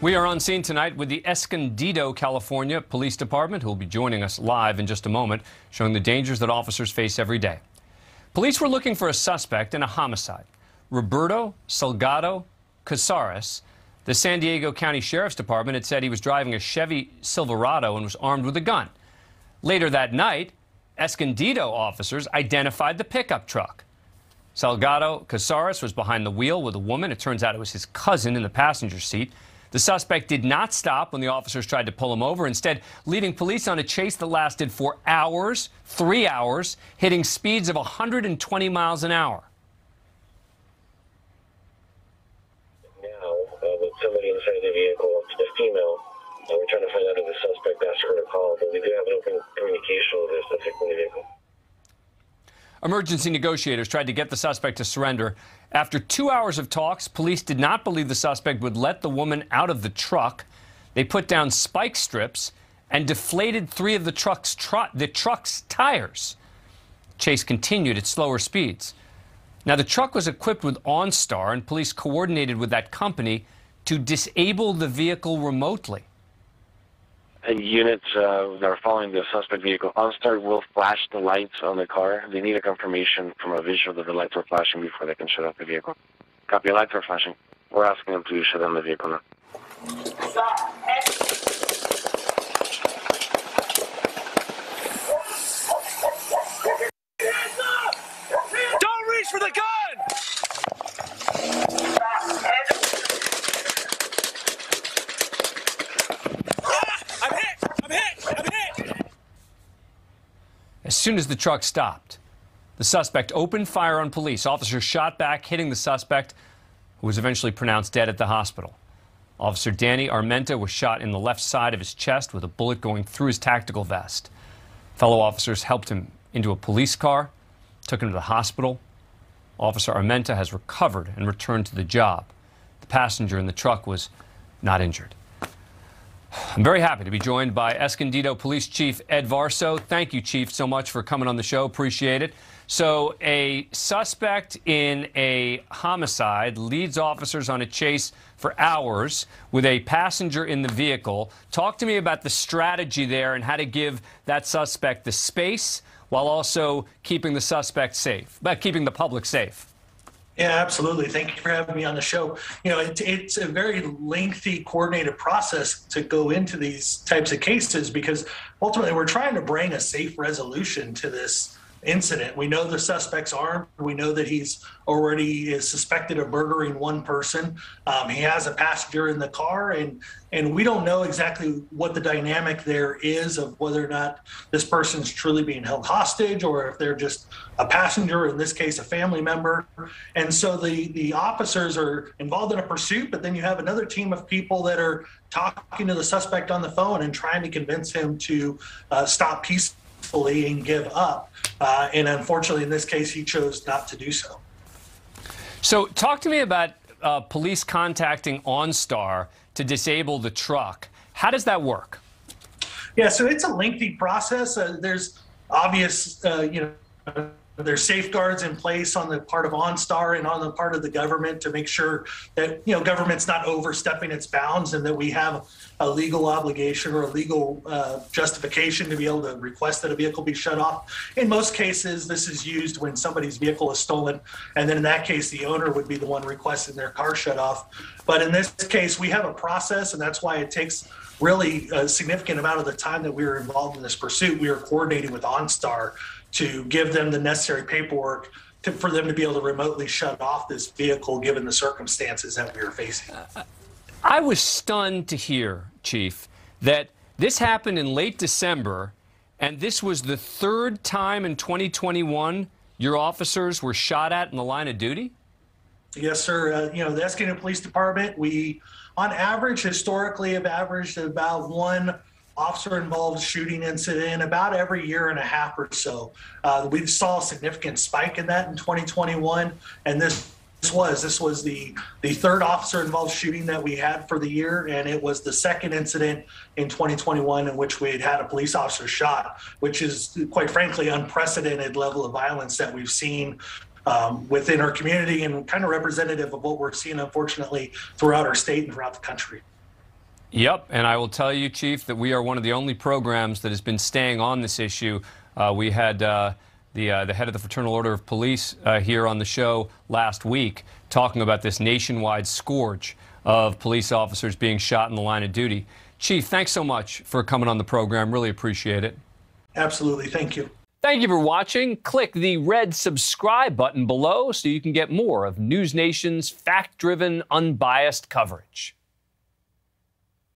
We are on scene tonight with the Escondido, California Police Department, who will be joining us live in just a moment, showing the dangers that officers face every day. Police were looking for a suspect in a homicide. Roberto Salgado Casares. The San Diego County Sheriff's Department had said he was driving a Chevy Silverado and was armed with a gun. Later that night, Escondido officers identified the pickup truck. Salgado Casares was behind the wheel with a woman. It turns out it was his cousin in the passenger seat. The suspect did not stop when the officers tried to pull him over, instead leading police on a chase that lasted for hours, 3 hours, hitting speeds of 120 miles an hour. Now, with somebody inside the vehicle, it's the female, and we're trying to find out if the suspect asked her to call, but we do have an open communication with the suspect in the vehicle. Emergency negotiators tried to get the suspect to surrender. After 2 hours of talks, police did not believe the suspect would let the woman out of the truck. They put down spike strips and deflated 3 of the truck's tires. Chase continued at slower speeds. Now, the truck was equipped with OnStar, and police coordinated with that company to disable the vehicle remotely. Units that are following the suspect vehicle, OnStar will flash the lights on the car. They need a confirmation from a visual that the lights are flashing before they can shut off the vehicle. Copy, lights are flashing. We're asking them to shut down the vehicle now. Don't reach for the gun! As soon as the truck stopped, the suspect opened fire on police. Officers shot back, hitting the suspect, who was eventually pronounced dead at the hospital. Officer Danny Armenta was shot in the left side of his chest with a bullet going through his tactical vest. Fellow officers helped him into a police car, took him to the hospital. Officer Armenta has recovered and returned to the job. The passenger in the truck was not injured. I'm very happy to be joined by Escondido Police Chief Ed Varso. Thank you, Chief, so much for coming on the show. Appreciate it. So a suspect in a homicide leads officers on a chase for hours with a passenger in the vehicle. Talk to me about the strategy there and how to give that suspect the space while also keeping the suspect safe, but keeping the public safe. Yeah, absolutely. Thank you for having me on the show. You know, it's a very lengthy, coordinated process to go into these types of cases because ultimately we're trying to bring a safe resolution to this incident. We know the suspect's armed. We know that he's already is suspected of murdering one person. He has a passenger in the car, and we don't know exactly what the dynamic there is of whether or not this person's truly being held hostage or if they're just a passenger, in this case, a family member. And so the officers are involved in a pursuit, but then you have another team of people that are talking to the suspect on the phone and trying to convince him to stop peacefully and give up. And unfortunately, in this case, he chose not to do so. So talk to me about police contacting OnStar to disable the truck. How does that work? Yeah, so it's a lengthy process. There's obvious, there's safeguards in place on the part of OnStar and on the part of the government to make sure that, government's not overstepping its bounds and that we have a legal obligation or a legal justification to be able to request that a vehicle be shut off. In most cases, this is used when somebody's vehicle is stolen, and then in that case, the owner would be the one requesting their car shut off. But in this case, we have a process, and that's why it takes really a significant amount of the time that we were involved in this pursuit. We are coordinating with OnStar to give them the necessary paperwork for them to be able to remotely shut off this vehicle given the circumstances that we were facing. I was stunned to hear, Chief, that this happened in late December, and this was the 3rd time in 2021 your officers were shot at in the line of duty? Yes, sir. The Escondido Police Department, we, on average, historically have averaged about one officer-involved shooting incident about every year and a half or so. We saw a significant spike in that in 2021, and this was the 3rd officer-involved shooting that we had for the year, and it was the 2nd incident in 2021 in which we had a police officer shot, which is, quite frankly, unprecedented level of violence that we've seen within our community and kind of representative of what we're seeing, unfortunately, throughout our state and throughout the country. Yep, and I will tell you, Chief, that we are one of the only programs that has been staying on this issue. We had the head of the Fraternal Order of Police here on the show last week talking about this nationwide scourge of police officers being shot in the line of duty. Chief, thanks so much for coming on the program. Really appreciate it. Absolutely. Thank you. Thank you for watching. Click the red subscribe button below so you can get more of NewsNation's fact-driven, unbiased coverage.